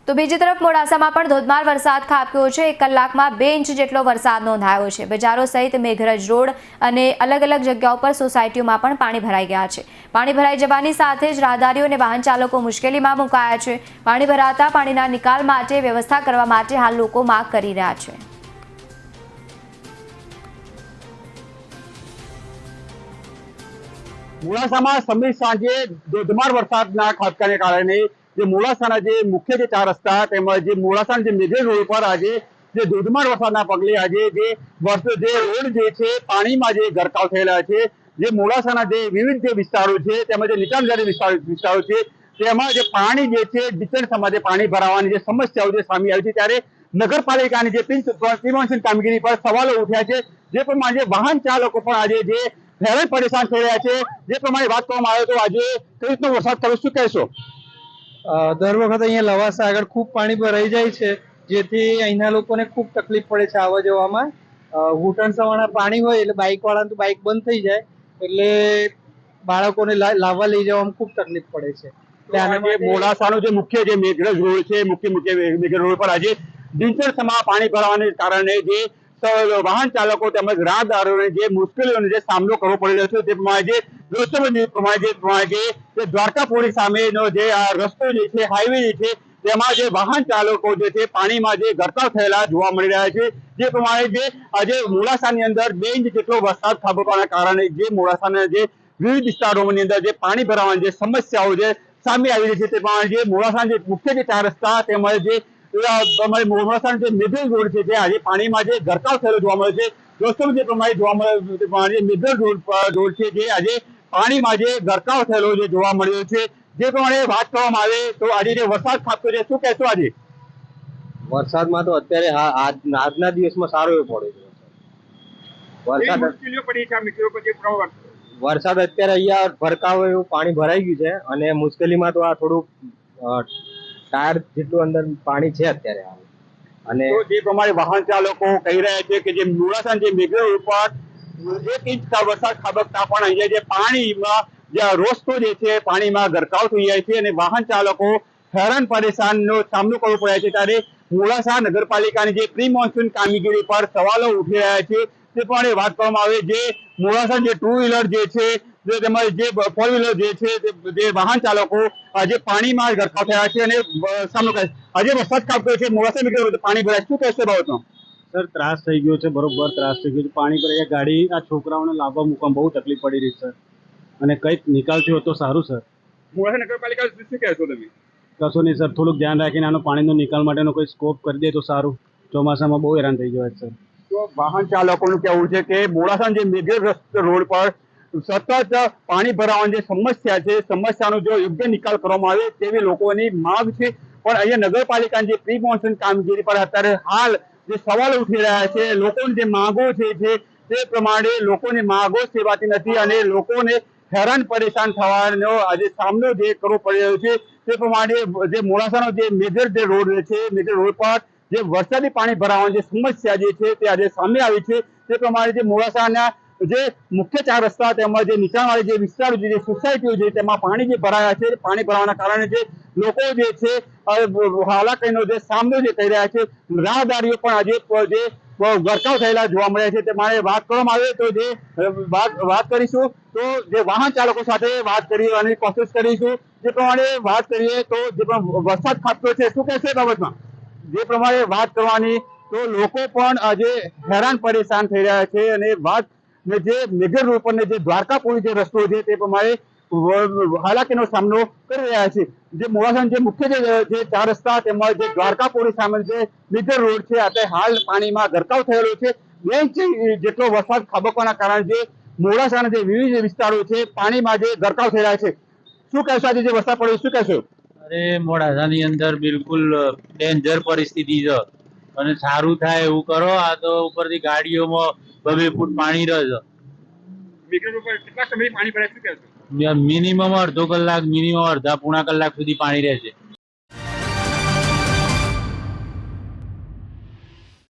તો બીજી તરફ મોડાસામાં પણ ધોધમાર વરસાદ ખાબક્યો છે। 1 કલાકમાં 2 ઇંચ જેટલો વરસાદ નોંધાયો છે। બજારો સહિત મેઘરજ રોડ અને અલગ અલગ જગ્યાઓ પર સોસાયટીઓમાં પણ પાણી ભરાઈ ગયા છે। પાણી ભરાઈ જવાની સાથે જ રાહદારીઓ અને વાહન ચાલકો મુશ્કેલીમાં મુકાયા છે। પાણી ભરાતા પાણીના નિકાલ માટે વ્યવસ્થા કરવા માટે હાલ લોકો માંગ કરી રહ્યા છે। મોડાસામાં સમી સાંજે ધોધમાર વરસાદના ખાબકાને કારણે જે મોડાસાના જે મુખ્ય જે 4 રસ્તા તેમજ જે મોડાસાના જે મેજર રોડ પર આજે જે ધોધમાર વરસાદના પગલે આજે જે રોડ જે છે પાણીમાં જે ગરકાવ થયેલા છે। જે મોડાસાના જે વિવિધ જે વિસ્તારો છે તેમજ જે નીચાણવાળી વિસ્તારો છે તેમાં જે પાણી જે છે ડિસ્ટન્સમાં જે પાણી ભરાવાની જે સમસ્યાઓ જે સામે આવી છે ત્યારે નગરપાલિકાની જે પ્રી મોન્સૂન કામગીરી પર સવાલો ઉઠ્યા છે। જે પ્રમાણે જે વાહન ચાલકો પણ આજે જે હેરાન પરેશાન થઈ રહ્યા છે। જે પ્રમાણે વાત કરવામાં આવે તો આજે કઈ રીતનો વરસાદ થયો શું કહેશો? દર વખત અહીંયા લવાસા આગળ ખૂબ પાણી ભરાઈ જાય છે, જેથી અહીંના લોકોને ખૂબ તકલીફ પડે છે આવવા જવામાં। ઘૂંટણ સવારના પાણી હોય એટલે બાઇક વાળાને તો બાઇક બંધ થઈ જાય, એટલે બાળકોને લાવવા લઈ જવામાં ખૂબ તકલીફ પડે છે। મોડાસાનો જે મુખ્ય જે મેઘરજ રોડ છે મુખ્ય મેઘરજ રોડ પર આજે દિનચર્યામાં પાણી ભરાવાને કારણે જે વાહન ચાલકો તેમજ રાહદારીઓને જે મુશ્કેલીઓનો જે સામનો કરવો પડી રહ્યો છે તે પ્રમાણે જે દ્વારકાપુરી સામેનો જે આ રસ્તો જે છે હાઈવે જે છે તેમાં જે વાહન ચાલકો જે છે પાણીમાં જે ગરકાવ થયેલા જોવા મળી રહ્યા છે। જે પ્રમાણે જે આજે મોડાસાની અંદર 2 ઇંચ જેટલો વરસાદ ખાબકવાના કારણે જે મોડાસાના જે વિવિધ વિસ્તારોની અંદર જે પાણી ભરાવાની જે સમસ્યાઓ જે સામે આવી રહી છે તે પ્રમાણે જે મોડાસાના જે મુખ્ય જે 4 રસ્તા તેમજ જે મોડાસાનો જે મેજર રોડ છે તે આજે પાણીમાં જે ગરકાવ થયેલો જોવા મળે છે। દોસ્તો જે પ્રમાણે જોવા મળે તે પ્રમાણે મેજર રોડ છે જે આજે પાણીમાં જે ગરકાવ થયેલો જે જોવા મળ્યો છે। જે પ્રમાણે વાત કરવામાં આવે તો આજે જે વરસાદ ખાબક્યો છે શું કહેશો? આજે વરસાદમાં તો અત્યારે આજના દિવસમાં સારો એવો પડ્યો છે વરસાદ અત્યારે અહીંયા ભરકાવ એવું પાણી ભરાઈ ગયું છે, અને મુશ્કેલીમાં તો આ થોડું ટાયર જેટલું અંદર પાણી છે અત્યારે હાલ। અને જે પ્રમાણે વાહન ચાલકો કહી રહ્યા છે કે જે મોડાસા જે મેઘરજ ઉપર 1 ઇંચ વરસાદ ખાબકતા પણ અહીંયા જે પાણીમાં જે રસ્તો જે છે પાણીમાં ગરકાવ થઈ જાય છે અને વાહન ચાલકો હેરાન પરેશાનનો સામનો કરવો પડે છે। ત્યારે મોડાસા નગરપાલિકાની જે પ્રી મોન્સૂન કામગીરી પર સવાલો ઉઠી રહ્યા છે। તે પ્રમાણે વાત કરવામાં આવે જે મોડાસા જે 2 વ્હીલર જે છે તેમજ જે 4 વ્હીલર જે છે જે વાહન ચાલકો આજે પાણીમાં ગરકાવ થયા છે અને સામનો કરે છે। આજે વરસાદ ખાબક્યો છે મોડાસા મેઘરજ પાણી ભરાય શું કહેશે બાબતમાં? સર ત્રાસ થઈ ગયો છે, બરોબર ત્રાસ થઈ ગયો છે। પાણી પર ગાડી આ છોકરાઓને લાવવા મૂકવામાં બહુ તકલીફ પડી રહી સર, અને કંઈક નિકાલ થયો તો સારું સર। મોડાસા નગરપાલિકા શું કહેશો તમે? કશો નહીં સર, થોડુંક ધ્યાન રાખીને આનો પાણીનો નિકાલ માટેનો કોઈ સ્કોપ કરી દે તો સારું। ચોમાસામાં બહુ હેરાન થઈ જવાય સર। તો વાહન ચાલકોનું કહેવું છે કે મોડાસા જે મેજર રોડ પર સતત પાણી ભરાવાની જે સમસ્યા છે સમસ્યાનો જો યોગ્ય નિકાલ કરવામાં આવે તેવી લોકોની માંગ છે। પણ અહીંયા નગરપાલિકાની જે પ્રી મોન્સૂન કામગીરી પર અત્યારે હાલ જે સવાલો ઉઠી રહ્યા છે, લોકોની જે માંગો છે તે પ્રમાણે લોકોની માંગો સેવાતી નથી અને લોકોને હેરાન પરેશાન થવાનો આજે સામનો જે કરવો પડી રહ્યો છે। તે પ્રમાણે જે મોડાસાનો જે મેજર જે રોડ છે મેજર રોડ પર જે વરસાદી પાણી ભરાવાની જે સમસ્યા જે છે તે આજે સામે આવી છે। તે પ્રમાણે જે મોડાસાના જે મુખ્ય 4 રસ્તા તેમજ જે નીચાણવાળી જે વિસ્તારો જે સોસાયટીઓ છે તેમાં પાણી જે ભરાયા છે, પાણી ભરાવાના કારણે જે લોકો જે છે હાલાકીનો જે સામનો જે કરી રહ્યા છે। રાહદારીઓ પણ આજે જે ગરકાવ થયેલા જોવા મળ્યા છે। તે મારે વાત કરવામાં આવે તો જે વાત કરીશું તો જે વાહન ચાલકો સાથે વાત કરવાની કોશિશ કરીશું। જે પ્રમાણે વાત કરીએ તો જે પણ વરસાદ ખાબક્યો છે શું કહેશે બાબતમાં? જે પ્રમાણે વાત કરવાની તો લોકો પણ આજે હેરાન પરેશાન થઈ રહ્યા છે અને વાત જે મેજર રોડ પર જે દ્વારકાપુરી જે રસ્તો છે તે પ્રમાણે હાલાકીનો સામનો કરી રહ્યા છે। જે મોડાસા જે મુખ્ય જે 4 રસ્તા તેમજ જે દ્વારકાપુરી સામે જે મેજર રોડ છે અત્યારે હાલ પાણીમાં ગરકાવ થયેલો છે। 2 ઇંચ જેટલો વરસાદ ખાબકવાના કારણે જે મોડાસાના જે વિવિધ વિસ્તારો છે પાણીમાં જે ગરકાવ થઈ રહ્યા છે। શું કહેશો આજે જે વરસાદ પડ્યો શું કહેશો? અરે મોડાસાની અંદર બિલકુલ ડેન્જર પરિસ્થિતિ છે, અને સારું થાય એવું કરો। આ તો ઉપરથી ગાડીઓમાં 2 ફૂટ પાણી રહે છે। કેટલા સમય પાણી ભરાય શું કહેશો? મિનિમમ અડધો કલાક, મિનિમમ અડધા પોણા કલાક સુધી પાણી રહેશે।